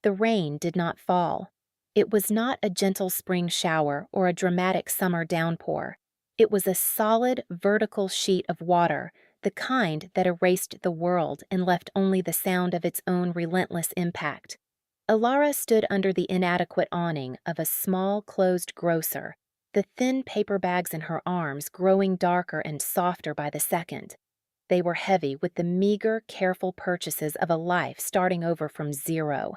The rain did not fall. It was not a gentle spring shower or a dramatic summer downpour. It was a solid, vertical sheet of water, the kind that erased the world and left only the sound of its own relentless impact. Alara stood under the inadequate awning of a small, closed grocer, the thin paper bags in her arms growing darker and softer by the second. They were heavy with the meager, careful purchases of a life starting over from zero.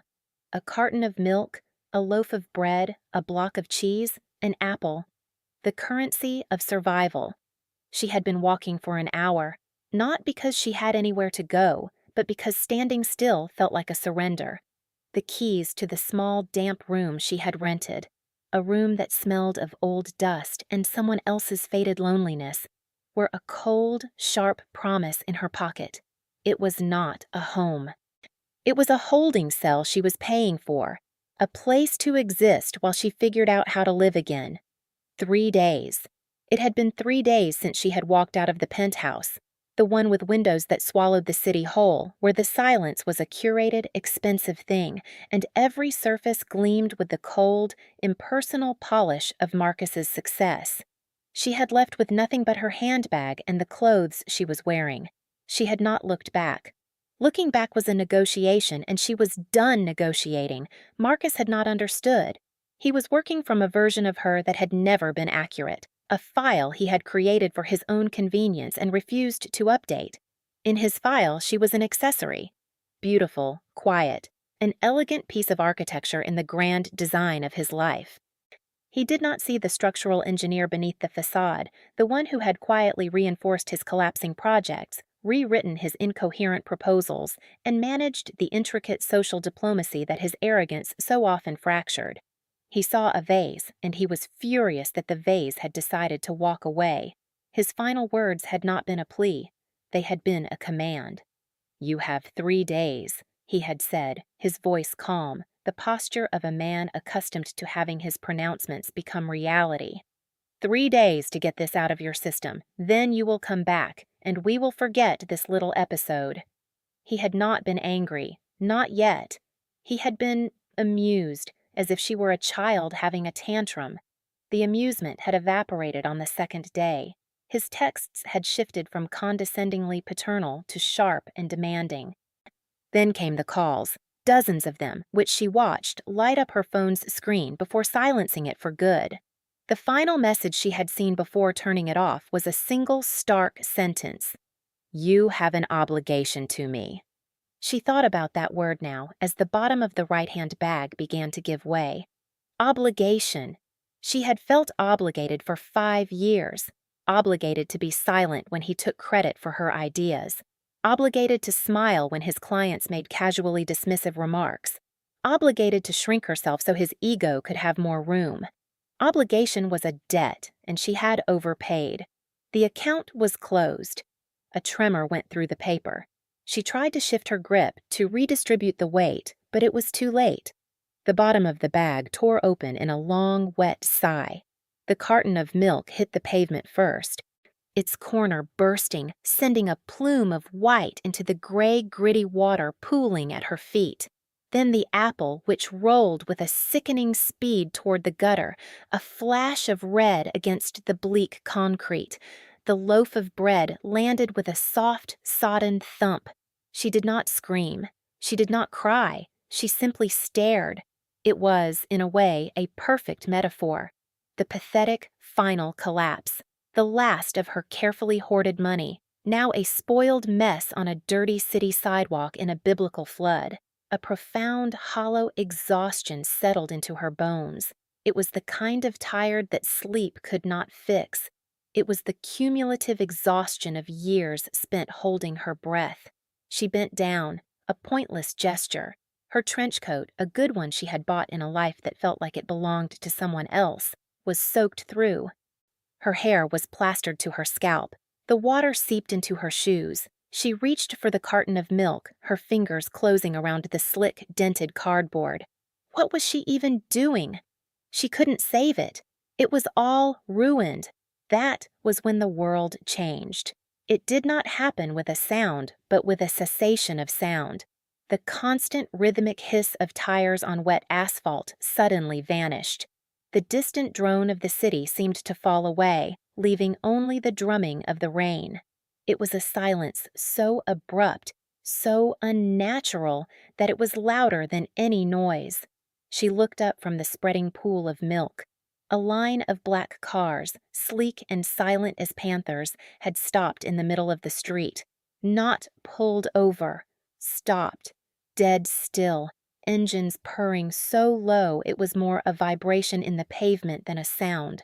A carton of milk, a loaf of bread, a block of cheese, an apple. The currency of survival. She had been walking for an hour, not because she had anywhere to go, but because standing still felt like a surrender. The keys to the small, damp room she had rented, a room that smelled of old dust and someone else's faded loneliness, were a cold, sharp promise in her pocket. It was not a home. It was a holding cell she was paying for, a place to exist while she figured out how to live again. 3 days. It had been 3 days since she had walked out of the penthouse, the one with windows that swallowed the city whole, where the silence was a curated, expensive thing, and every surface gleamed with the cold, impersonal polish of Marcus's success. She had left with nothing but her handbag and the clothes she was wearing. She had not looked back. Looking back was a negotiation, and she was done negotiating. Marcus had not understood. He was working from a version of her that had never been accurate, a file he had created for his own convenience and refused to update. In his file, she was an accessory. Beautiful, quiet, an elegant piece of architecture in the grand design of his life. He did not see the structural engineer beneath the facade, the one who had quietly reinforced his collapsing projects, rewritten his incoherent proposals, and managed the intricate social diplomacy that his arrogance so often fractured. He saw a vase, and he was furious that the vase had decided to walk away. His final words had not been a plea. They had been a command. "You have 3 days," he had said, his voice calm, the posture of a man accustomed to having his pronouncements become reality. 3 days to get this out of your system. Then you will come back, and we will forget this little episode. He had not been angry, not yet. He had been amused, as if she were a child having a tantrum. The amusement had evaporated on the second day. His texts had shifted from condescendingly paternal to sharp and demanding. Then came the calls, dozens of them, which she watched light up her phone's screen before silencing it for good. The final message she had seen before turning it off was a single stark sentence. "You have an obligation to me." She thought about that word now as the bottom of the right-hand bag began to give way. Obligation. She had felt obligated for 5 years, obligated to be silent when he took credit for her ideas, obligated to smile when his clients made casually dismissive remarks, obligated to shrink herself so his ego could have more room. Obligation was a debt, and she had overpaid. The account was closed. A tremor went through the paper. She tried to shift her grip to redistribute the weight, but it was too late. The bottom of the bag tore open in a long, wet sigh. The carton of milk hit the pavement first, its corner bursting, sending a plume of white into the gray, gritty water pooling at her feet. Then the apple, which rolled with a sickening speed toward the gutter, a flash of red against the bleak concrete. The loaf of bread landed with a soft, sodden thump. She did not scream. She did not cry. She simply stared. It was, in a way, a perfect metaphor. The pathetic, final collapse. The last of her carefully hoarded money, now a spoiled mess on a dirty city sidewalk in a biblical flood. A profound, hollow exhaustion settled into her bones. It was the kind of tired that sleep could not fix. It was the cumulative exhaustion of years spent holding her breath. She bent down, a pointless gesture. Her trench coat, a good one she had bought in a life that felt like it belonged to someone else, was soaked through. Her hair was plastered to her scalp. The water seeped into her shoes. She reached for the carton of milk, her fingers closing around the slick, dented cardboard. What was she even doing? She couldn't save it. It was all ruined. That was when the world changed. It did not happen with a sound, but with a cessation of sound. The constant rhythmic hiss of tires on wet asphalt suddenly vanished. The distant drone of the city seemed to fall away, leaving only the drumming of the rain. It was a silence so abrupt, so unnatural, that it was louder than any noise. She looked up from the spreading pool of milk. A line of black cars, sleek and silent as panthers, had stopped in the middle of the street. Not pulled over, stopped, dead still, engines purring so low it was more a vibration in the pavement than a sound.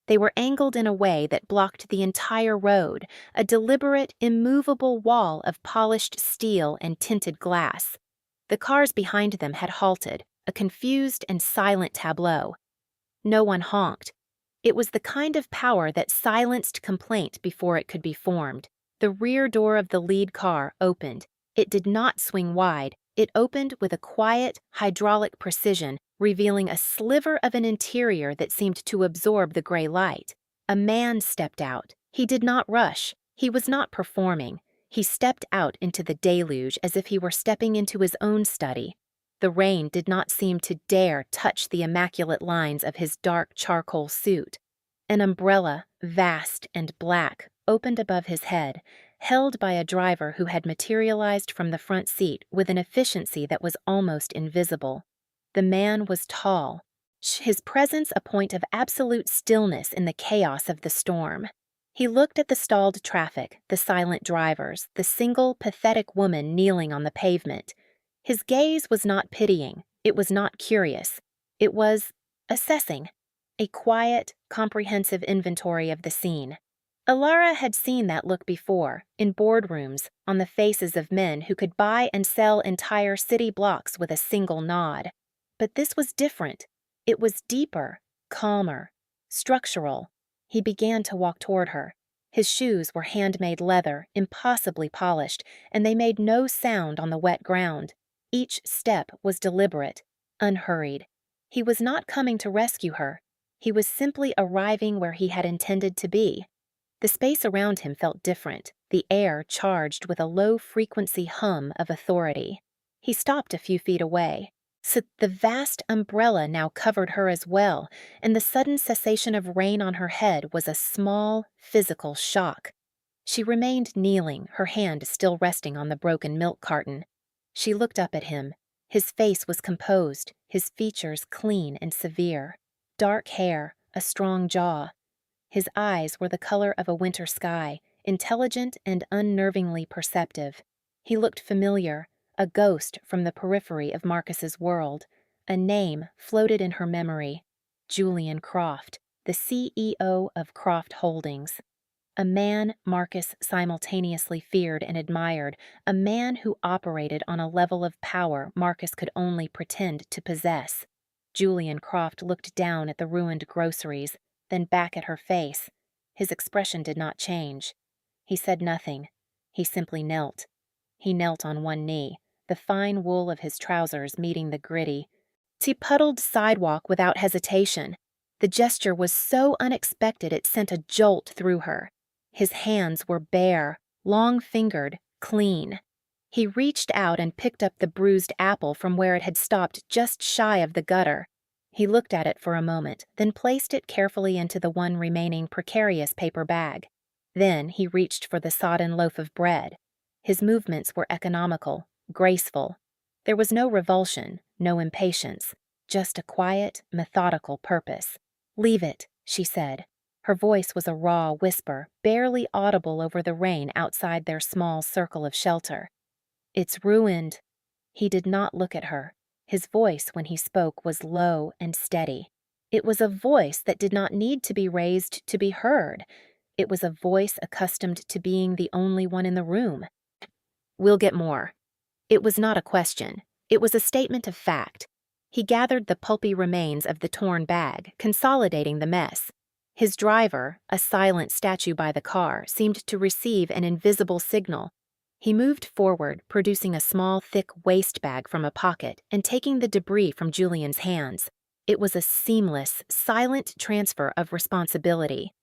They were angled in a way that blocked the entire road, a deliberate, immovable wall of polished steel and tinted glass. The cars behind them had halted, a confused and silent tableau. No one honked. It was the kind of power that silenced complaint before it could be formed. The rear door of the lead car opened. It did not swing wide. It opened with a quiet, hydraulic precision, revealing a sliver of an interior that seemed to absorb the gray light. A man stepped out. He did not rush. He was not performing. He stepped out into the deluge as if he were stepping into his own study. The rain did not seem to dare touch the immaculate lines of his dark charcoal suit. An umbrella, vast and black, opened above his head, held by a driver who had materialized from the front seat with an efficiency that was almost invisible. The man was tall, his presence a point of absolute stillness in the chaos of the storm. He looked at the stalled traffic, the silent drivers, the single, pathetic woman kneeling on the pavement. His gaze was not pitying, it was not curious, it was assessing, a quiet, comprehensive inventory of the scene. Alara had seen that look before, in boardrooms, on the faces of men who could buy and sell entire city blocks with a single nod. But this was different. It was deeper, calmer, structural. He began to walk toward her. His shoes were handmade leather, impossibly polished, and they made no sound on the wet ground. Each step was deliberate, unhurried. He was not coming to rescue her. He was simply arriving where he had intended to be. The space around him felt different, the air charged with a low-frequency hum of authority. He stopped a few feet away. So the vast umbrella now covered her as well, and the sudden cessation of rain on her head was a small, physical shock. She remained kneeling, her hand still resting on the broken milk carton. She looked up at him. His face was composed, his features clean and severe. Dark hair, a strong jaw. His eyes were the color of a winter sky, intelligent and unnervingly perceptive. He looked familiar, a ghost from the periphery of Marcus's world. A name floated in her memory. Julian Croft, the CEO of Croft Holdings. A man Marcus simultaneously feared and admired, a man who operated on a level of power Marcus could only pretend to possess. Julian Croft looked down at the ruined groceries, then back at her face. His expression did not change. He said nothing. He simply knelt. He knelt on one knee, the fine wool of his trousers meeting the gritty, puddled sidewalk without hesitation. The gesture was so unexpected it sent a jolt through her. His hands were bare, long-fingered, clean. He reached out and picked up the bruised apple from where it had stopped just shy of the gutter. He looked at it for a moment, then placed it carefully into the one remaining precarious paper bag. Then he reached for the sodden loaf of bread. His movements were economical, graceful. There was no revulsion, no impatience, just a quiet, methodical purpose. "Leave it," she said. Her voice was a raw whisper, barely audible over the rain outside their small circle of shelter. "It's ruined." He did not look at her. His voice, when he spoke, was low and steady. It was a voice that did not need to be raised to be heard. It was a voice accustomed to being the only one in the room. "We'll get more." It was not a question. It was a statement of fact. He gathered the pulpy remains of the torn bag, consolidating the mess. His driver, a silent statue by the car, seemed to receive an invisible signal. He moved forward, producing a small, thick waste bag from a pocket and taking the debris from Julian's hands. It was a seamless, silent transfer of responsibility.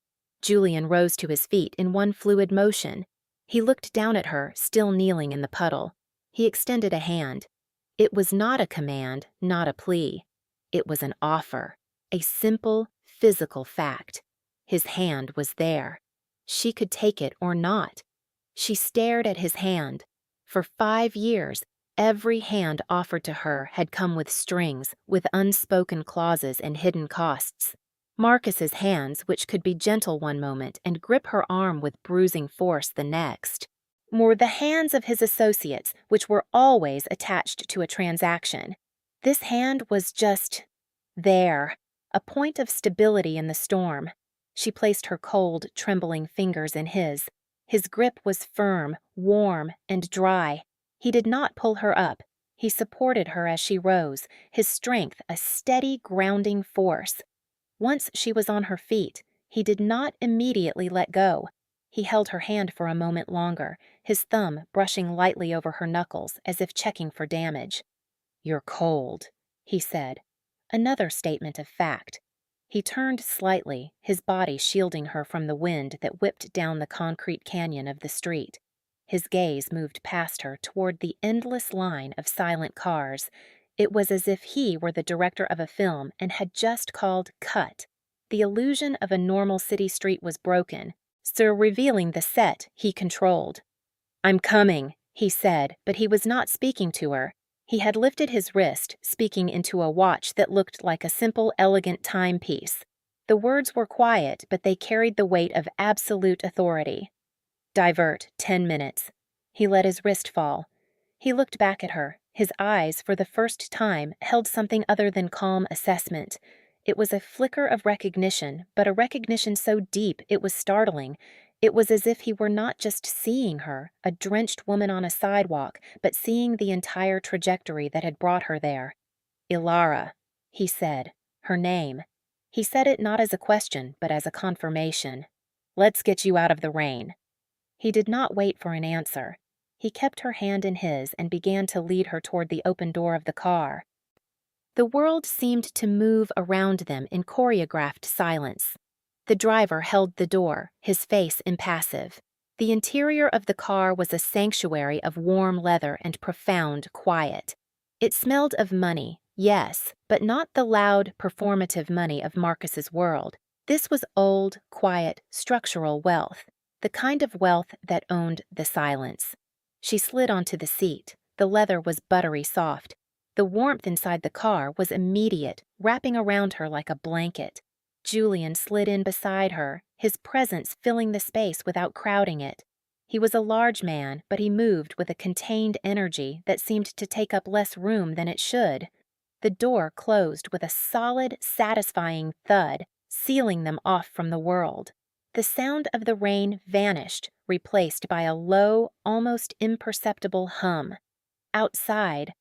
Julian rose to his feet in one fluid motion. He looked down at her, still kneeling in the puddle. He extended a hand. It was not a command, not a plea. It was an offer, a simple, physical fact. His hand was there. She could take it or not. She stared at his hand. For 5 years, every hand offered to her had come with strings, with unspoken clauses and hidden costs. Marcus's hands, which could be gentle one moment and grip her arm with bruising force the next, were the hands of his associates, which were always attached to a transaction. This hand was just there, a point of stability in the storm. She placed her cold, trembling fingers in his. His grip was firm, warm, and dry. He did not pull her up. He supported her as she rose, his strength a steady, grounding force. Once she was on her feet, he did not immediately let go. He held her hand for a moment longer, his thumb brushing lightly over her knuckles as if checking for damage. "You're cold," he said. Another statement of fact. He turned slightly, his body shielding her from the wind that whipped down the concrete canyon of the street. His gaze moved past her toward the endless line of silent cars. It was as if he were the director of a film and had just called cut. The illusion of a normal city street was broken, so revealing the set he controlled. "I'm coming," he said, but he was not speaking to her. He had lifted his wrist, speaking into a watch that looked like a simple, elegant timepiece. The words were quiet, but they carried the weight of absolute authority. "Divert, 10 minutes." He let his wrist fall. He looked back at her. His eyes, for the first time, held something other than calm assessment. It was a flicker of recognition, but a recognition so deep it was startling. It was as if he were not just seeing her, a drenched woman on a sidewalk, but seeing the entire trajectory that had brought her there. "Ilara," he said, her name. He said it not as a question, but as a confirmation. "Let's get you out of the rain." He did not wait for an answer. He kept her hand in his and began to lead her toward the open door of the car. The world seemed to move around them in choreographed silence. The driver held the door, his face impassive. The interior of the car was a sanctuary of warm leather and profound quiet. It smelled of money, yes, but not the loud, performative money of Marcus's world. This was old, quiet, structural wealth, the kind of wealth that owned the silence. She slid onto the seat. The leather was buttery soft. The warmth inside the car was immediate, wrapping around her like a blanket. Julian slid in beside her, his presence filling the space without crowding it. He was a large man, but he moved with a contained energy that seemed to take up less room than it should. The door closed with a solid, satisfying thud, sealing them off from the world. The sound of the rain vanished, replaced by a low, almost imperceptible hum. Outside,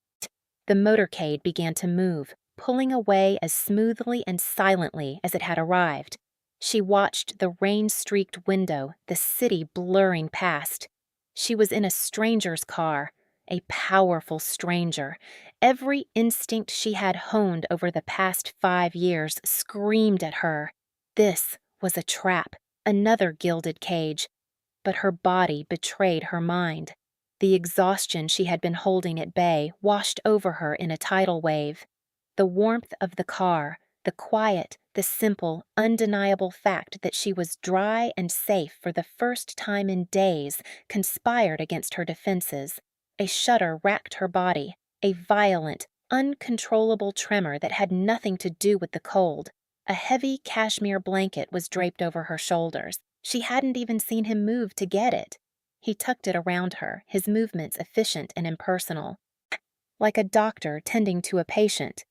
the motorcade began to move, pulling away as smoothly and silently as it had arrived. She watched the rain-streaked window, the city blurring past. She was in a stranger's car, a powerful stranger. Every instinct she had honed over the past 5 years screamed at her. This was a trap, another gilded cage. But her body betrayed her mind. The exhaustion she had been holding at bay washed over her in a tidal wave. The warmth of the car, the quiet, the simple, undeniable fact that she was dry and safe for the first time in days conspired against her defenses. A shudder racked her body, a violent, uncontrollable tremor that had nothing to do with the cold. A heavy cashmere blanket was draped over her shoulders. She hadn't even seen him move to get it. He tucked it around her, his movements efficient and impersonal. Like a doctor tending to a patient.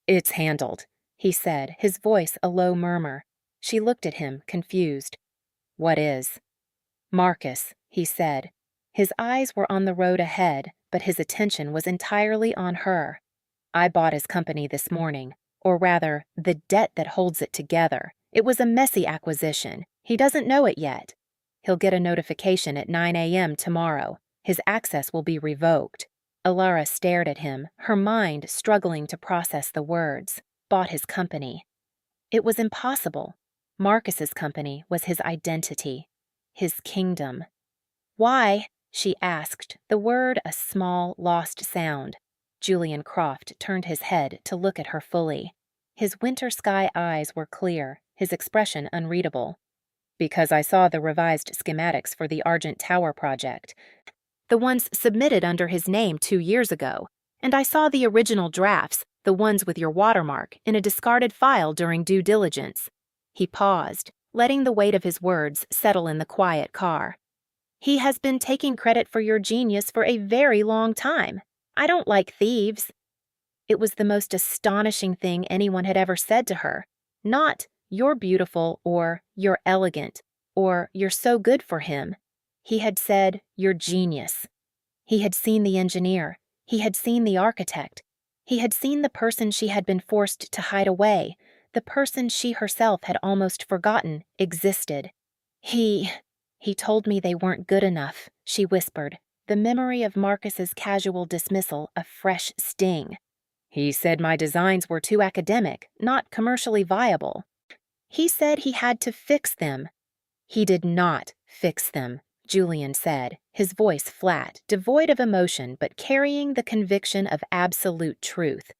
"It's handled," he said, his voice a low murmur. She looked at him, confused. "What is?" "Marcus," he said. His eyes were on the road ahead, but his attention was entirely on her. "I bought his company this morning, or rather, the debt that holds it together. It was a messy acquisition. He doesn't know it yet. He'll get a notification at 9 a.m. tomorrow. His access will be revoked." Ilara stared at him, her mind struggling to process the words. Bought his company. It was impossible. Marcus's company was his identity, his kingdom. "Why?" she asked, the word a small, lost sound. Julian Croft turned his head to look at her fully. His winter sky eyes were clear, his expression unreadable. Because I saw the revised schematics for the Argent Tower project, the ones submitted under his name 2 years ago, and I saw the original drafts, the ones with your watermark, in a discarded file during due diligence. He paused, letting the weight of his words settle in the quiet car. He has been taking credit for your genius for a very long time. I don't like thieves. It was the most astonishing thing anyone had ever said to her. Not, you're beautiful, or you're elegant, or you're so good for him. He had said, you're genius. He had seen the engineer. He had seen the architect. He had seen the person she had been forced to hide away, the person she herself had almost forgotten existed. He told me they weren't good enough, she whispered, the memory of Marcus's casual dismissal a fresh sting. He said my designs were too academic, not commercially viable. He said he had to fix them. He did not fix them, Julian said, his voice flat, devoid of emotion but carrying the conviction of absolute truth.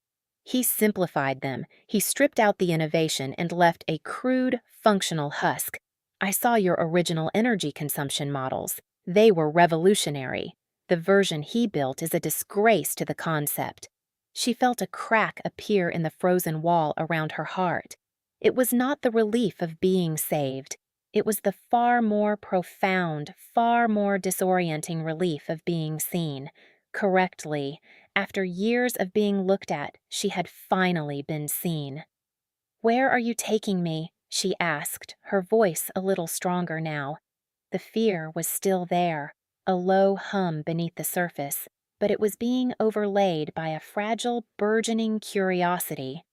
He simplified them, he stripped out the innovation and left a crude, functional husk. I saw your original energy consumption models. They were revolutionary. The version he built is a disgrace to the concept. She felt a crack appear in the frozen wall around her heart. It was not the relief of being saved. It was the far more profound, far more disorienting relief of being seen. Correctly, after years of being looked at, she had finally been seen. "Where are you taking me?" she asked, her voice a little stronger now. The fear was still there, a low hum beneath the surface, but it was being overlaid by a fragile, burgeoning curiosity.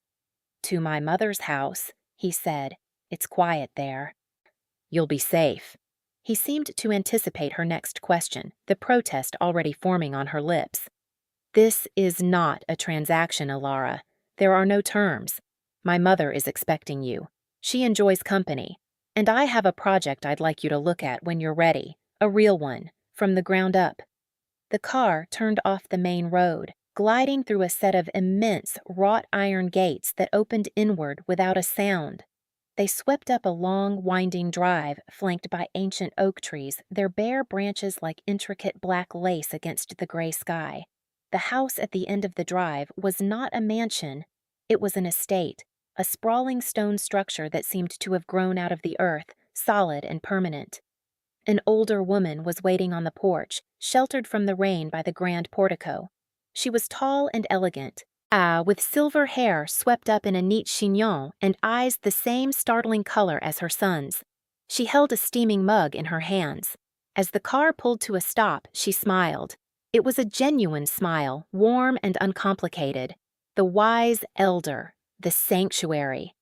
"To my mother's house," he said. "It's quiet there." "You'll be safe." He seemed to anticipate her next question, the protest already forming on her lips. "This is not a transaction, Alara. There are no terms. My mother is expecting you. She enjoys company. And I have a project I'd like you to look at when you're ready, a real one, from the ground up." The car turned off the main road, gliding through a set of immense wrought iron gates that opened inward without a sound. They swept up a long, winding drive flanked by ancient oak trees, their bare branches like intricate black lace against the gray sky. The house at the end of the drive was not a mansion. It was an estate, a sprawling stone structure that seemed to have grown out of the earth, solid and permanent. An older woman was waiting on the porch, sheltered from the rain by the grand portico. She was tall and elegant, with silver hair swept up in a neat chignon and eyes the same startling color as her son's. She held a steaming mug in her hands. As the car pulled to a stop, she smiled. It was a genuine smile, warm and uncomplicated. The wise elder, the sanctuary.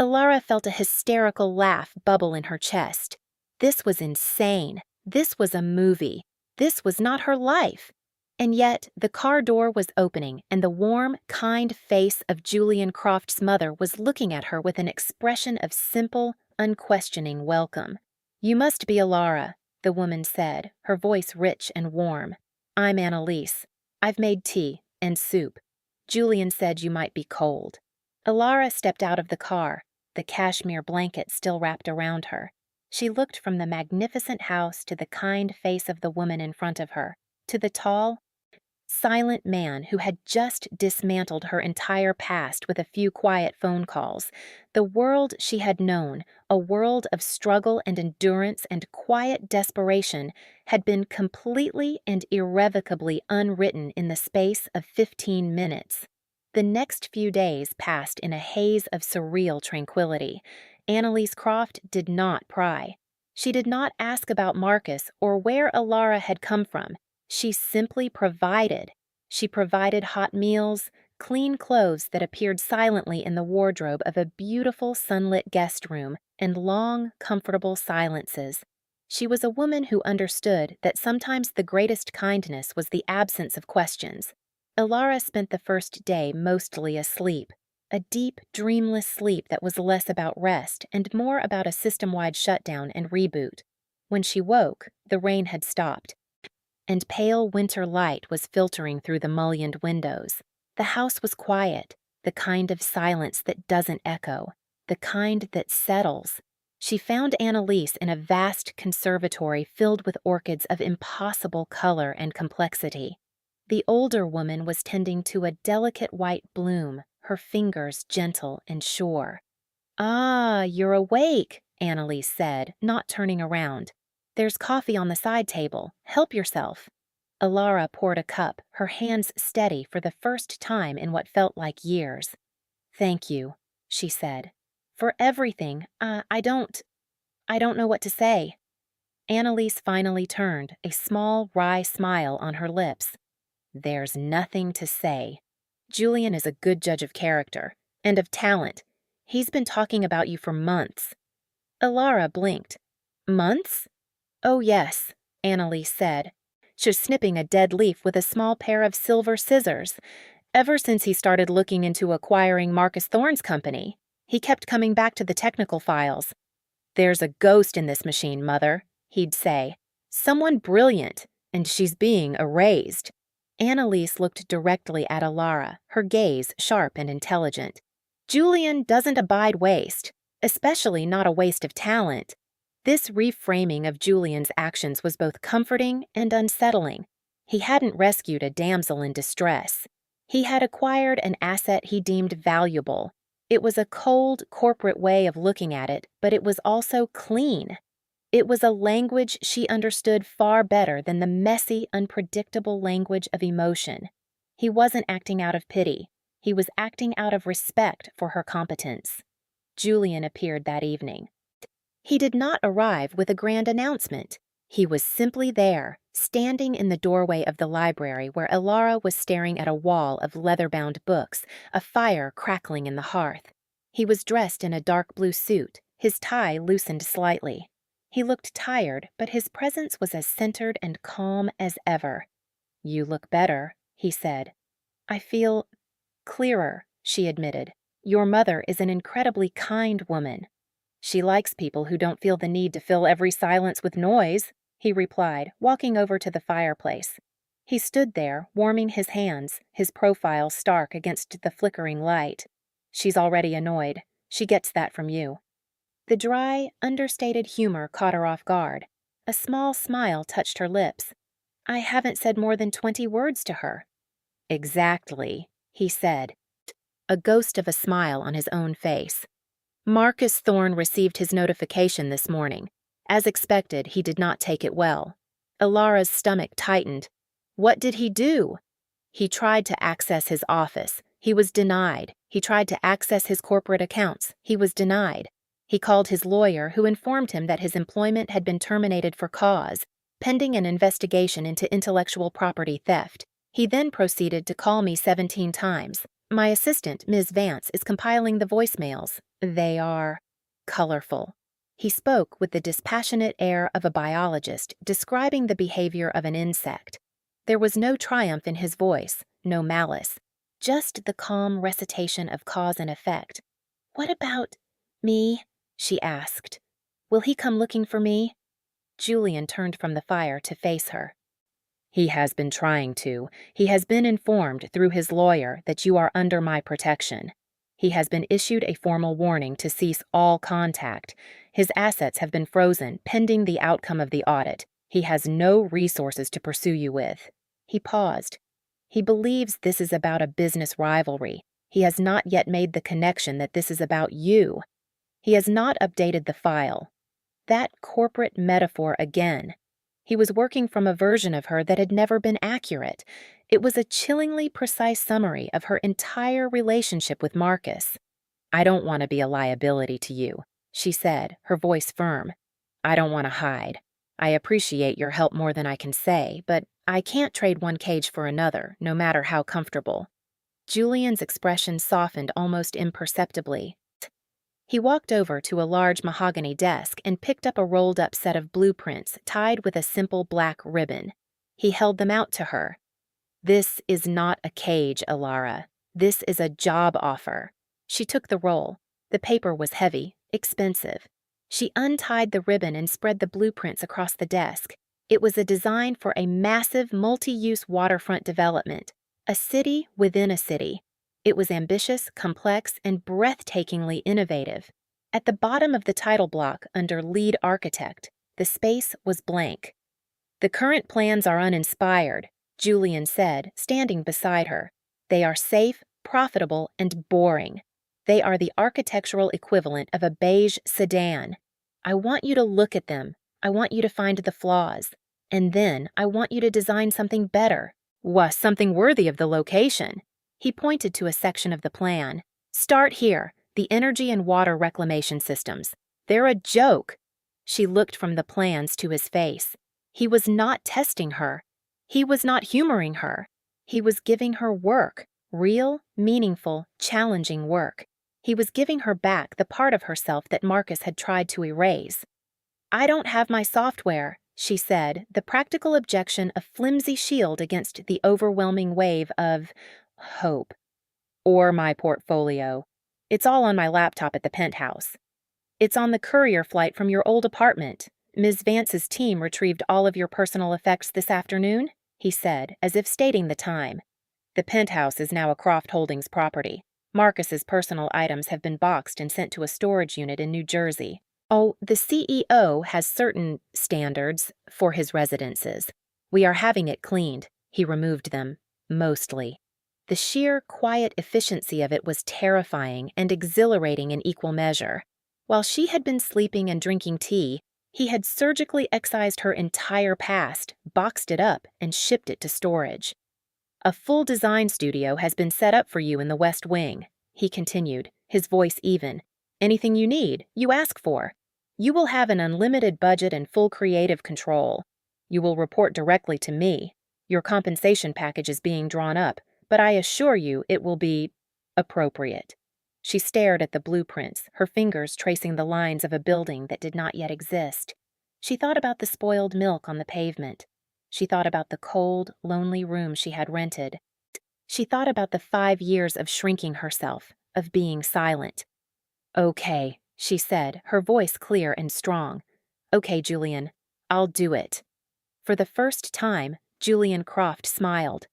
Alara felt a hysterical laugh bubble in her chest. This was insane. This was a movie. This was not her life. And yet, the car door was opening, and the warm, kind face of Julian Croft's mother was looking at her with an expression of simple, unquestioning welcome. "You must be Alara," the woman said, her voice rich and warm. "I'm Annalise. I've made tea and soup. Julian said you might be cold." Alara stepped out of the car, the cashmere blanket still wrapped around her. She looked from the magnificent house to the kind face of the woman in front of her, to the tall, silent man who had just dismantled her entire past with a few quiet phone calls. The world she had known, a world of struggle and endurance and quiet desperation, had been completely and irrevocably unwritten in the space of 15 minutes. The next few days passed in a haze of surreal tranquility. Annalise Croft did not pry. She did not ask about Marcus or where Alara had come from. She simply provided. She provided hot meals, clean clothes that appeared silently in the wardrobe of a beautiful sunlit guest room, and long, comfortable silences. She was a woman who understood that sometimes the greatest kindness was the absence of questions. Alara spent the first day mostly asleep, a deep, dreamless sleep that was less about rest and more about a system-wide shutdown and reboot. When she woke, the rain had stopped. and pale winter light was filtering through the mullioned windows. The house was quiet, the kind of silence that doesn't echo, the kind that settles. She found Annalise in a vast conservatory filled with orchids of impossible color and complexity. The older woman was tending to a delicate white bloom, her fingers gentle and sure. "Ah, you're awake," Annalise said, not turning around. "There's coffee on the side table. Help yourself." Alara poured a cup, her hands steady for the first time in what felt like years. "Thank you," she said. "For everything. I don't know what to say." Annalise finally turned, a small, wry smile on her lips. "There's nothing to say. Julian is a good judge of character, and of talent. He's been talking about you for months." Alara blinked. "Months?" "Oh, yes," Annalise said. "She's snipping a dead leaf with a small pair of silver scissors. Ever since he started looking into acquiring Marcus Thorne's company, he kept coming back to the technical files. 'There's a ghost in this machine, Mother,' he'd say. 'Someone brilliant, and she's being erased.'" Annalise looked directly at Alara, her gaze sharp and intelligent. "Julian doesn't abide waste, especially not a waste of talent." This reframing of Julian's actions was both comforting and unsettling. He hadn't rescued a damsel in distress. He had acquired an asset he deemed valuable. It was a cold, corporate way of looking at it, but it was also clean. It was a language she understood far better than the messy, unpredictable language of emotion. He wasn't acting out of pity. He was acting out of respect for her competence. Julian appeared that evening. He did not arrive with a grand announcement. He was simply there, standing in the doorway of the library where Alara was staring at a wall of leather-bound books, a fire crackling in the hearth. He was dressed in a dark blue suit, his tie loosened slightly. He looked tired, but his presence was as centered and calm as ever. "You look better," he said. "I feel clearer," she admitted. "Your mother is an incredibly kind woman." "She likes people who don't feel the need to fill every silence with noise," he replied, walking over to the fireplace. He stood there, warming his hands, his profile stark against the flickering light. "She's already annoyed. She gets that from you." The dry, understated humor caught her off guard. A small smile touched her lips. "I haven't said more than 20 words to her." "Exactly," he said, a ghost of a smile on his own face. "Marcus Thorne received his notification this morning. As expected, he did not take it well." Alara's stomach tightened. "What did he do?" "He tried to access his office. He was denied. He tried to access his corporate accounts. He was denied. He called his lawyer, who informed him that his employment had been terminated for cause, pending an investigation into intellectual property theft. He then proceeded to call me 17 times. My assistant, Ms. Vance, is compiling the voicemails. They are colorful." He spoke with the dispassionate air of a biologist describing the behavior of an insect. There was no triumph in his voice, no malice, just the calm recitation of cause and effect. "What about me?" she asked. "Will he come looking for me?" Julian turned from the fire to face her. "He has been trying to. He has been informed through his lawyer that you are under my protection. He has been issued a formal warning to cease all contact. His assets have been frozen pending the outcome of the audit. He has no resources to pursue you with." He paused. "He believes this is about a business rivalry. He has not yet made the connection that this is about you. He has not updated the file." That corporate metaphor again. He was working from a version of her that had never been accurate. It was a chillingly precise summary of her entire relationship with Marcus. "I don't want to be a liability to you," she said, her voice firm. "I don't want to hide. I appreciate your help more than I can say, but I can't trade one cage for another, no matter how comfortable." Julian's expression softened almost imperceptibly. He walked over to a large mahogany desk and picked up a rolled-up set of blueprints tied with a simple black ribbon. He held them out to her. "This is not a cage, Alara. This is a job offer." She took the roll. The paper was heavy, expensive. She untied the ribbon and spread the blueprints across the desk. It was a design for a massive multi-use waterfront development, a city within a city. It was ambitious, complex, and breathtakingly innovative. At the bottom of the title block, under Lead Architect, the space was blank. "The current plans are uninspired," Julian said, standing beside her. "They are safe, profitable, and boring. They are the architectural equivalent of a beige sedan. I want you to look at them. I want you to find the flaws. And then I want you to design something better. Something worthy of the location." He pointed to a section of the plan. "Start here, the energy and water reclamation systems. They're a joke." She looked from the plans to his face. He was not testing her. He was not humoring her. He was giving her work, real, meaningful, challenging work. He was giving her back the part of herself that Marcus had tried to erase. "I don't have my software," she said, the practical objection a flimsy shield against the overwhelming wave of hope. "Or my portfolio. It's all on my laptop at the penthouse." "It's on the courier flight from your old apartment. Ms. Vance's team retrieved all of your personal effects this afternoon," he said, as if stating the time. "The penthouse is now a Croft Holdings property. Marcus's personal items have been boxed and sent to a storage unit in New Jersey. Oh, the CEO has certain standards for his residences. We are having it cleaned." He removed them, mostly. The sheer, quiet efficiency of it was terrifying and exhilarating in equal measure. While she had been sleeping and drinking tea, he had surgically excised her entire past, boxed it up, and shipped it to storage. "A full design studio has been set up for you in the West Wing," he continued, his voice even. "Anything you need, you ask for. You will have an unlimited budget and full creative control. You will report directly to me. Your compensation package is being drawn up, but I assure you it will be appropriate." She stared at the blueprints, her fingers tracing the lines of a building that did not yet exist. She thought about the spoiled milk on the pavement. She thought about the cold, lonely room she had rented. She thought about the 5 years of shrinking herself, of being silent. "Okay," she said, her voice clear and strong. "Okay, Julian, I'll do it." For the first time, Julian Croft smiled.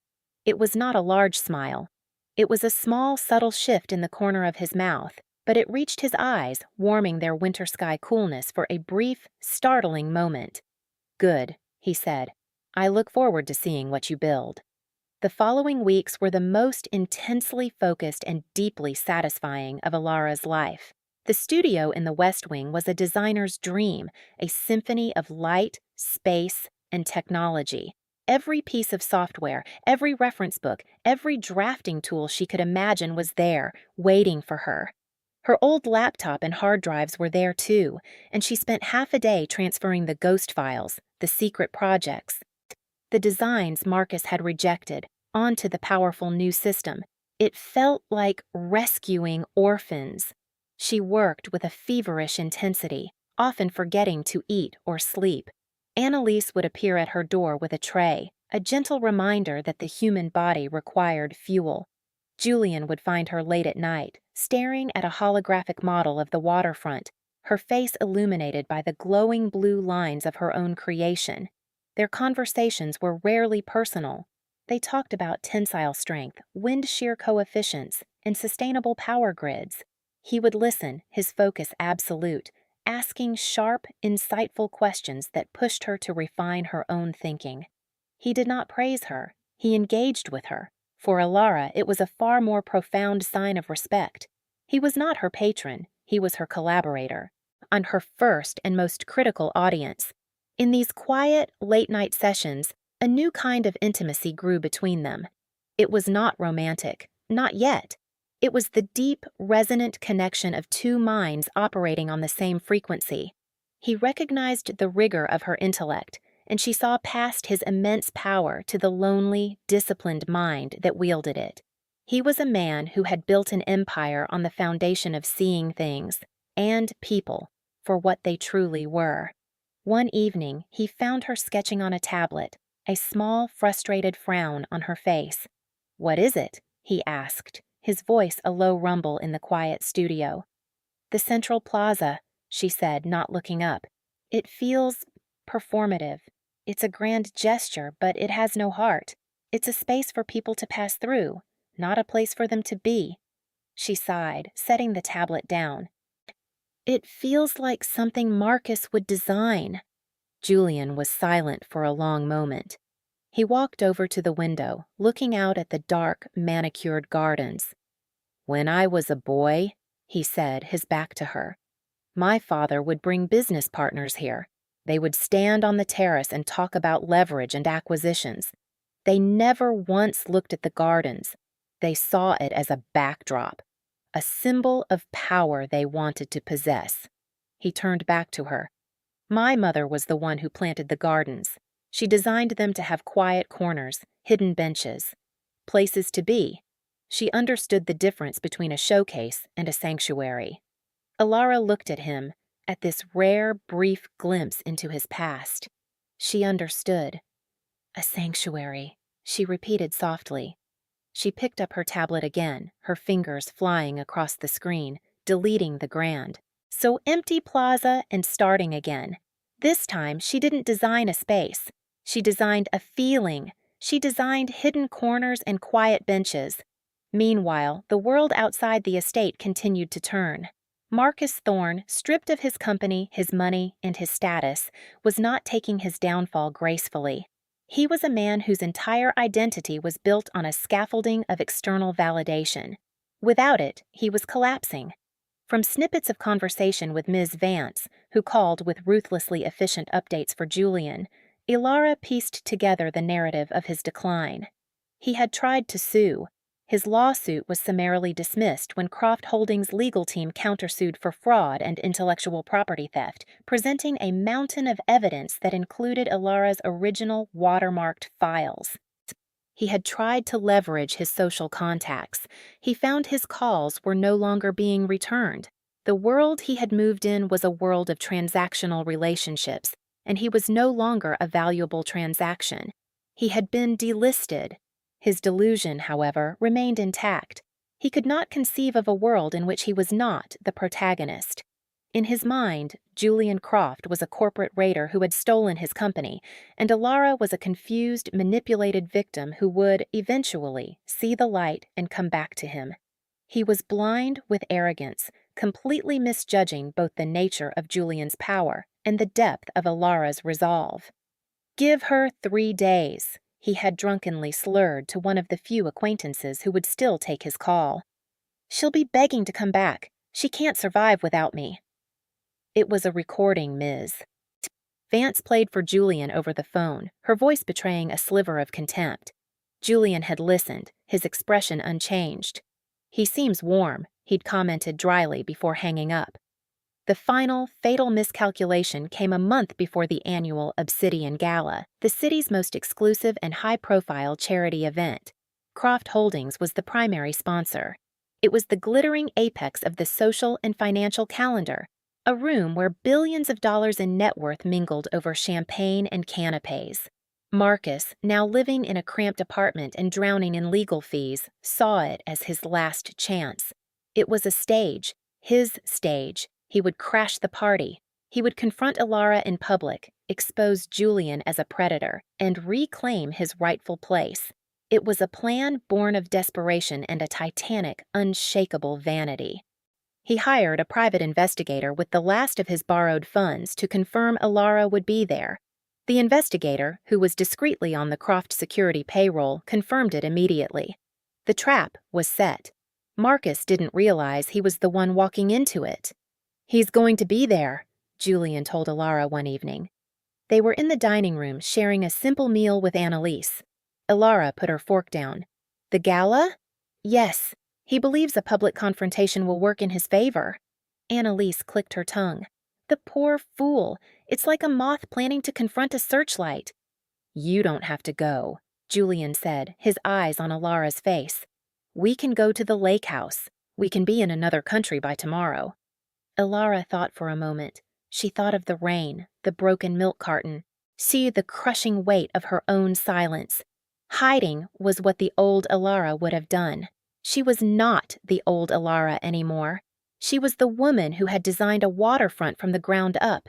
It was not a large smile. It was a small, subtle shift in the corner of his mouth, but it reached his eyes, warming their winter sky coolness for a brief, startling moment. "Good," he said. "I look forward to seeing what you build." The following weeks were the most intensely focused and deeply satisfying of Alara's life. The studio in the West Wing was a designer's dream, a symphony of light, space, and technology. Every piece of software, every reference book, every drafting tool she could imagine was there, waiting for her. Her old laptop and hard drives were there too, and she spent half a day transferring the ghost files, the secret projects, the designs Marcus had rejected, onto the powerful new system. It felt like rescuing orphans. She worked with a feverish intensity, often forgetting to eat or sleep. Annalise would appear at her door with a tray, a gentle reminder that the human body required fuel. Julian would find her late at night, staring at a holographic model of the waterfront, her face illuminated by the glowing blue lines of her own creation. Their conversations were rarely personal. They talked about tensile strength, wind shear coefficients, and sustainable power grids. He would listen, his focus absolute, asking sharp, insightful questions that pushed her to refine her own thinking. He did not praise her. He engaged with her. For Alara, it was a far more profound sign of respect. He was not her patron. He was her collaborator, and her first and most critical audience. In these quiet, late-night sessions, a new kind of intimacy grew between them. It was not romantic, not yet. It was the deep, resonant connection of two minds operating on the same frequency. He recognized the rigor of her intellect, and she saw past his immense power to the lonely, disciplined mind that wielded it. He was a man who had built an empire on the foundation of seeing things, and people, for what they truly were. One evening, he found her sketching on a tablet, a small, frustrated frown on her face. "What is it?" he asked, his voice a low rumble in the quiet studio. "The Central Plaza," she said, not looking up. "It feels performative." It's a grand gesture, but it has no heart. It's a space for people to pass through, not a place for them to be. She sighed, setting the tablet down. It feels like something Marcus would design. Julian was silent for a long moment. He walked over to the window, looking out at the dark, manicured gardens. "When I was a boy," he said, his back to her, "my father would bring business partners here. They would stand on the terrace and talk about leverage and acquisitions. They never once looked at the gardens. They saw it as a backdrop, a symbol of power they wanted to possess." He turned back to her. "My mother was the one who planted the gardens. She designed them to have quiet corners, hidden benches, places to be. She understood the difference between a showcase and a sanctuary." Alara looked at him, at this rare, brief glimpse into his past. She understood. "A sanctuary," she repeated softly. She picked up her tablet again, her fingers flying across the screen, deleting the grand. So empty plaza and starting again. This time, she didn't design a space. She designed a feeling. She designed hidden corners and quiet benches. Meanwhile, the world outside the estate continued to turn. Marcus Thorne, stripped of his company, his money, and his status, was not taking his downfall gracefully. He was a man whose entire identity was built on a scaffolding of external validation. Without it, he was collapsing. From snippets of conversation with Ms. Vance, who called with ruthlessly efficient updates for Julian, Ilara pieced together the narrative of his decline. He had tried to sue. His lawsuit was summarily dismissed when Croft Holdings' legal team countersued for fraud and intellectual property theft, presenting a mountain of evidence that included Ilara's original watermarked files. He had tried to leverage his social contacts. He found his calls were no longer being returned. The world he had moved in was a world of transactional relationships, and he was no longer a valuable transaction. He had been delisted. His delusion, however, remained intact. He could not conceive of a world in which he was not the protagonist. In his mind, Julian Croft was a corporate raider who had stolen his company, and Ilara was a confused, manipulated victim who would, eventually, see the light and come back to him. He was blind with arrogance, completely misjudging both the nature of Julian's power and the depth of Ilara's resolve. "Give her 3 days," he had drunkenly slurred to one of the few acquaintances who would still take his call. "She'll be begging to come back. She can't survive without me." It was a recording, Ms. Vance played for Julian over the phone, her voice betraying a sliver of contempt. Julian had listened, his expression unchanged. "He seems warm," he'd commented dryly before hanging up. The final, fatal miscalculation came a month before the annual Obsidian Gala, the city's most exclusive and high-profile charity event. Croft Holdings was the primary sponsor. It was the glittering apex of the social and financial calendar, a room where billions of dollars in net worth mingled over champagne and canapes. Marcus, now living in a cramped apartment and drowning in legal fees, saw it as his last chance. It was a stage, his stage. He would crash the party. He would confront Ilara in public, expose Julian as a predator, and reclaim his rightful place. It was a plan born of desperation and a titanic, unshakable vanity. He hired a private investigator with the last of his borrowed funds to confirm Ilara would be there. The investigator, who was discreetly on the Croft security payroll, confirmed it immediately. The trap was set. Marcus didn't realize he was the one walking into it. "He's going to be there," Julian told Ilara one evening. They were in the dining room sharing a simple meal with Annalise. Ilara put her fork down. "The gala?" "Yes. He believes a public confrontation will work in his favor." Annalise clicked her tongue. "The poor fool. It's like a moth planning to confront a searchlight." "You don't have to go," Julian said, his eyes on Ilara's face. "We can go to the lake house. We can be in another country by tomorrow." Ilara thought for a moment. She thought of the rain, the broken milk carton. See the crushing weight of her own silence. Hiding was what the old Ilara would have done. She was not the old Ilara anymore. She was the woman who had designed a waterfront from the ground up.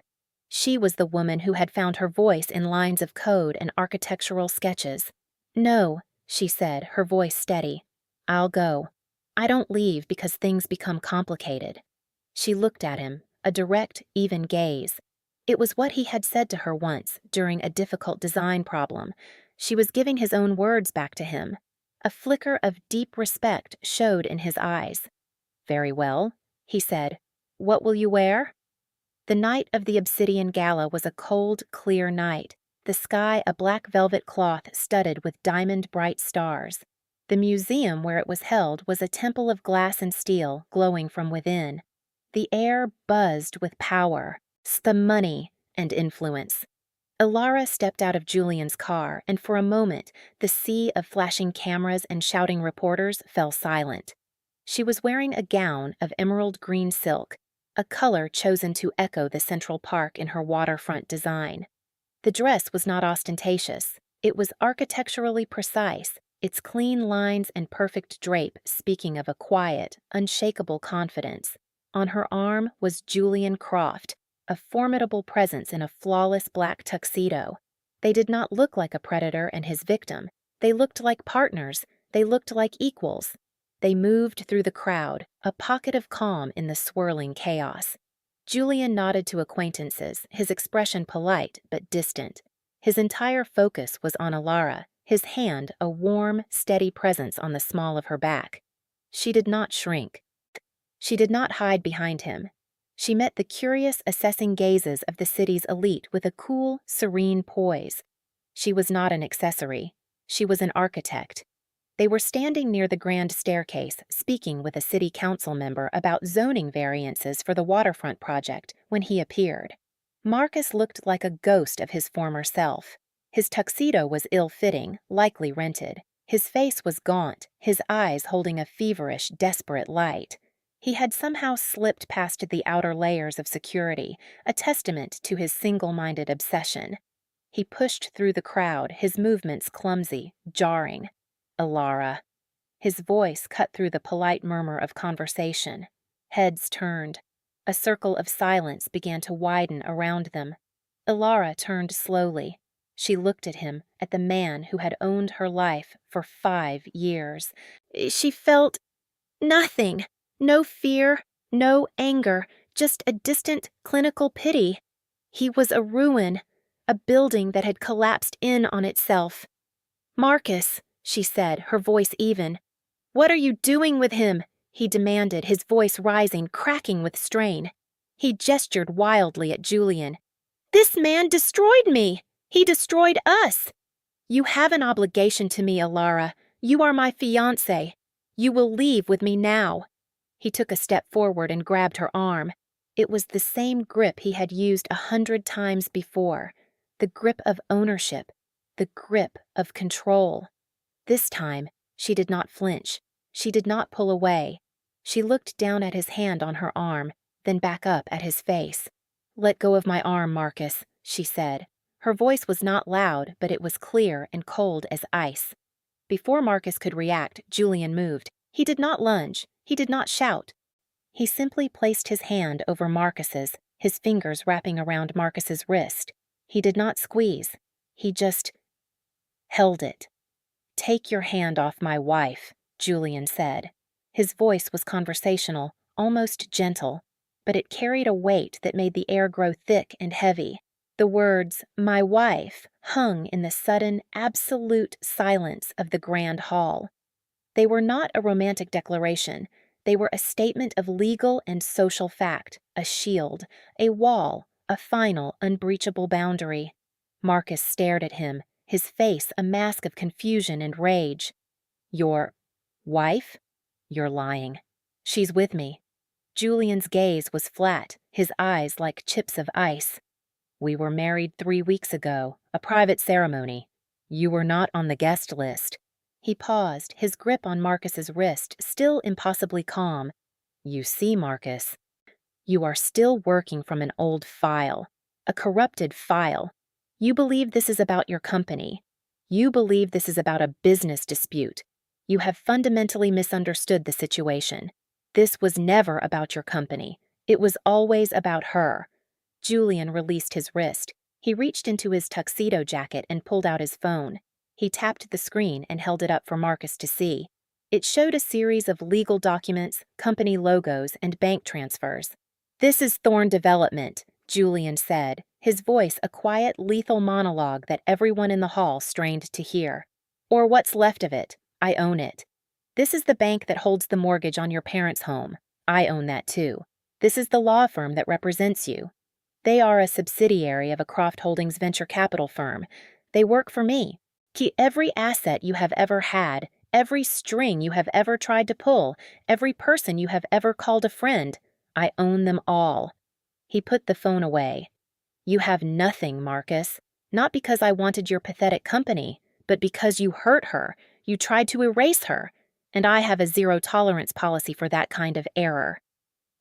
She was the woman who had found her voice in lines of code and architectural sketches. "No," she said, her voice steady. "I'll go. I don't leave because things become complicated." She looked at him, a direct, even gaze. It was what he had said to her once, during a difficult design problem. She was giving his own words back to him. A flicker of deep respect showed in his eyes. "Very well," he said. "What will you wear?" The night of the Obsidian Gala was a cold, clear night, the sky a black velvet cloth studded with diamond-bright stars. The museum where it was held was a temple of glass and steel glowing from within. The air buzzed with power, money, and influence. Ilara stepped out of Julian's car, and for a moment, the sea of flashing cameras and shouting reporters fell silent. She was wearing a gown of emerald green silk, a color chosen to echo the Central Park in her waterfront design. The dress was not ostentatious. It was architecturally precise, its clean lines and perfect drape speaking of a quiet, unshakable confidence. On her arm was Julian Croft, a formidable presence in a flawless black tuxedo. They did not look like a predator and his victim. They looked like partners. They looked like equals. They moved through the crowd, a pocket of calm in the swirling chaos. Julian nodded to acquaintances, his expression polite but distant. His entire focus was on Ilara, his hand a warm, steady presence on the small of her back. She did not shrink. She did not hide behind him. She met the curious, assessing gazes of the city's elite with a cool, serene poise. She was not an accessory. She was an architect. They were standing near the grand staircase, speaking with a city council member about zoning variances for the waterfront project when he appeared. Marcus looked like a ghost of his former self. His tuxedo was ill-fitting, likely rented. His face was gaunt, his eyes holding a feverish, desperate light. He had somehow slipped past the outer layers of security, a testament to his single-minded obsession. He pushed through the crowd, his movements clumsy, jarring. "Ilara." His voice cut through the polite murmur of conversation. Heads turned. A circle of silence began to widen around them. Ilara turned slowly. She looked at him, at the man who had owned her life for 5 years. She felt nothing. No fear, no anger, just a distant, clinical pity. He was a ruin, a building that had collapsed in on itself. "Marcus," she said, her voice even. "What are you doing with him?" he demanded, his voice rising, cracking with strain. He gestured wildly at Julian. "This man destroyed me! He destroyed us! You have an obligation to me, Ilara. You are my fiancé. You will leave with me now." He took a step forward and grabbed her arm. It was the same grip he had used 100 times before, the grip of ownership, the grip of control. This time, she did not flinch. She did not pull away. She looked down at his hand on her arm, then back up at his face. "Let go of my arm, Marcus," she said. Her voice was not loud, but it was clear and cold as ice. Before Marcus could react, Julian moved. He did not lunge. He did not shout. He simply placed his hand over Marcus's, his fingers wrapping around Marcus's wrist. He did not squeeze. He just held it. "Take your hand off my wife," Julian said. His voice was conversational, almost gentle, but it carried a weight that made the air grow thick and heavy. The words, "my wife," hung in the sudden, absolute silence of the grand hall. They were not a romantic declaration. They were a statement of legal and social fact, a shield, a wall, a final, unbreachable boundary. Marcus stared at him, his face a mask of confusion and rage. "Your wife? You're lying. She's with me." Julian's gaze was flat, his eyes like chips of ice. "We were married 3 weeks ago, a private ceremony. You were not on the guest list." He paused, his grip on Marcus's wrist still impossibly calm. "You see, Marcus, you are still working from an old file, a corrupted file. You believe this is about your company. You believe this is about a business dispute. You have fundamentally misunderstood the situation. This was never about your company. It was always about her." Julian released his wrist. He reached into his tuxedo jacket and pulled out his phone. He tapped the screen and held it up for Marcus to see. It showed a series of legal documents, company logos, and bank transfers. "This is Thorne Development," Julian said, his voice a quiet, lethal monologue that everyone in the hall strained to hear. "Or what's left of it. I own it. This is the bank that holds the mortgage on your parents' home. I own that too. This is the law firm that represents you. They are a subsidiary of a Croft Holdings venture capital firm. They work for me. Every asset you have ever had, every string you have ever tried to pull, every person you have ever called a friend, I own them all." He put the phone away. "You have nothing, Marcus. Not because I wanted your pathetic company, but because you hurt her. You tried to erase her. And I have a zero-tolerance policy for that kind of error."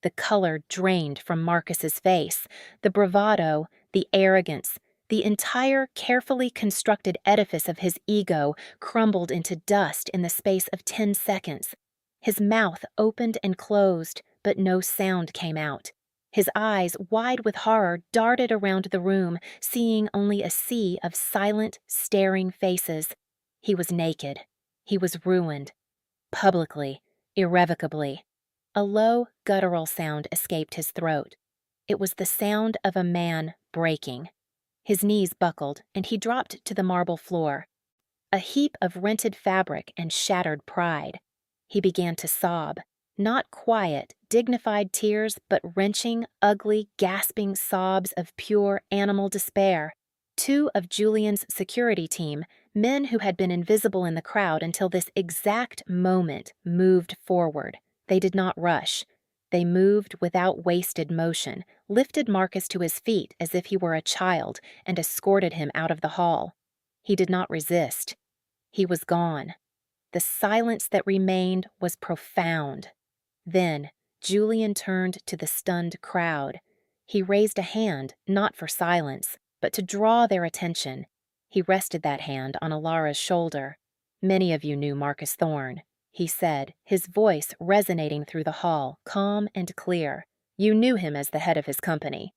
The color drained from Marcus's face. The bravado, the arrogance, the entire carefully constructed edifice of his ego crumbled into dust in the space of 10 seconds. His mouth opened and closed, but no sound came out. His eyes, wide with horror, darted around the room, seeing only a sea of silent, staring faces. He was naked. He was ruined. Publicly, irrevocably. A low, guttural sound escaped his throat. It was the sound of a man breaking. His knees buckled, and he dropped to the marble floor. A heap of rented fabric and shattered pride. He began to sob. Not quiet, dignified tears, but wrenching, ugly, gasping sobs of pure animal despair. Two of Julian's security team, men who had been invisible in the crowd until this exact moment, moved forward. They did not rush. They moved without wasted motion, lifted Marcus to his feet as if he were a child, and escorted him out of the hall. He did not resist. He was gone. The silence that remained was profound. Then, Julian turned to the stunned crowd. He raised a hand, not for silence, but to draw their attention. He rested that hand on Alara's shoulder. "Many of you knew Marcus Thorne," he said, his voice resonating through the hall, calm and clear. "You knew him as the head of his company.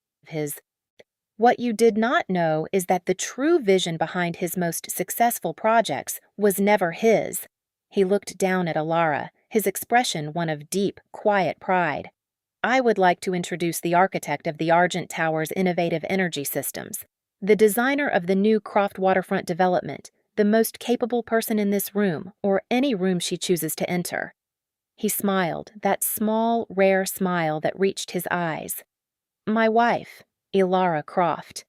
What you did not know is that the true vision behind his most successful projects was never his." He looked down at Alara, his expression one of deep, quiet pride. "I would like to introduce the architect of the Argent Tower's innovative energy systems, the designer of the new Croft waterfront development, the most capable person in this room, or any room she chooses to enter." He smiled, that small, rare smile that reached his eyes. "My wife, Elara Croft."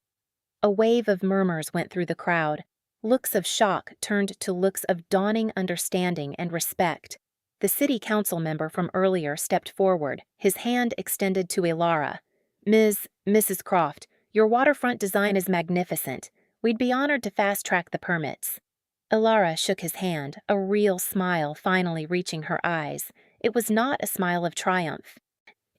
A wave of murmurs went through the crowd. Looks of shock turned to looks of dawning understanding and respect. The city council member from earlier stepped forward, his hand extended to Elara. Mrs. Croft, your waterfront design is magnificent. We'd be honored to fast-track the permits." Elara shook his hand, a real smile finally reaching her eyes. It was not a smile of triumph.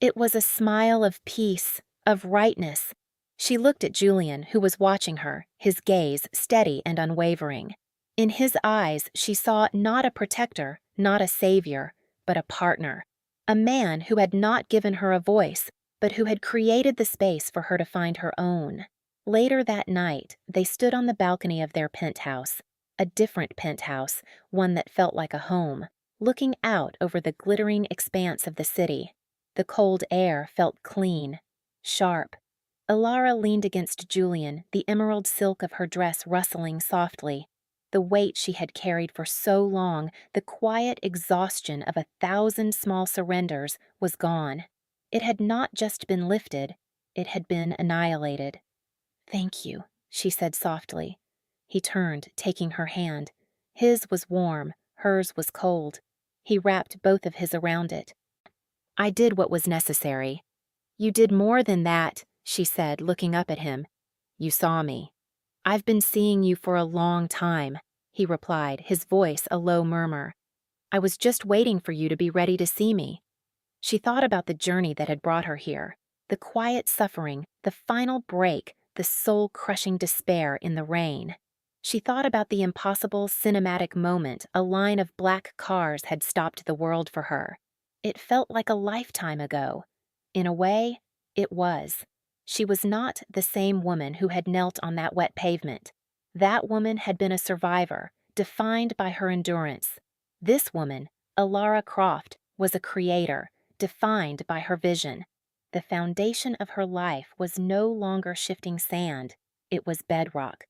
It was a smile of peace, of rightness. She looked at Julian, who was watching her, his gaze steady and unwavering. In his eyes, she saw not a protector, not a savior, but a partner. A man who had not given her a voice, but who had created the space for her to find her own. Later that night, they stood on the balcony of their penthouse, a different penthouse, one that felt like a home, looking out over the glittering expanse of the city. The cold air felt clean, sharp. Elara leaned against Julian, the emerald silk of her dress rustling softly. The weight she had carried for so long, the quiet exhaustion of 1,000 small surrenders, was gone. It had not just been lifted, it had been annihilated. "Thank you," she said softly. He turned, taking her hand. His was warm, hers was cold. He wrapped both of his around it. "I did what was necessary." "You did more than that," she said, looking up at him. "You saw me." "I've been seeing you for a long time," he replied, his voice a low murmur. "I was just waiting for you to be ready to see me." She thought about the journey that had brought her here, the quiet suffering, the final break, the soul-crushing despair in the rain. She thought about the impossible cinematic moment a line of black cars had stopped the world for her. It felt like a lifetime ago. In a way, it was. She was not the same woman who had knelt on that wet pavement. That woman had been a survivor, defined by her endurance. This woman, Alara Croft, was a creator, defined by her vision. The foundation of her life was no longer shifting sand, it was bedrock.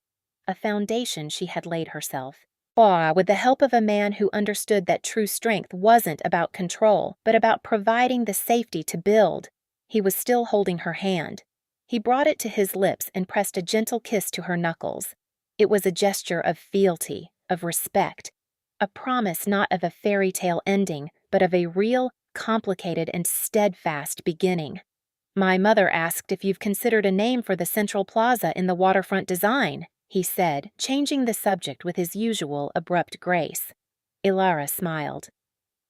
A foundation she had laid herself. With the help of a man who understood that true strength wasn't about control, but about providing the safety to build. He was still holding her hand. He brought it to his lips and pressed a gentle kiss to her knuckles. It was a gesture of fealty, of respect, a promise not of a fairy tale ending, but of a real, complicated, and steadfast beginning. My mother asked if you've considered a name for the central plaza in the waterfront design, he said, changing the subject with his usual abrupt grace. Ilara smiled.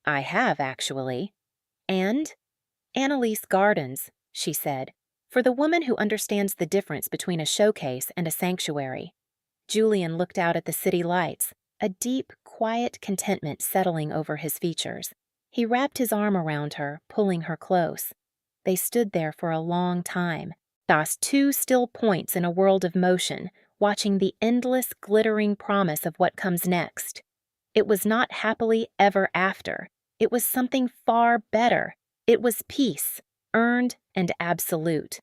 I have, actually. And? Annalise Gardens, she said, for the woman who understands the difference between a showcase and a sanctuary. Julian looked out at the city lights, a deep, quiet contentment settling over his features. He wrapped his arm around her, pulling her close. They stood there for a long time, thus two still points in a world of motion, watching the endless, glittering promise of what comes next. It was not happily ever after. It was something far better. It was peace, earned and absolute.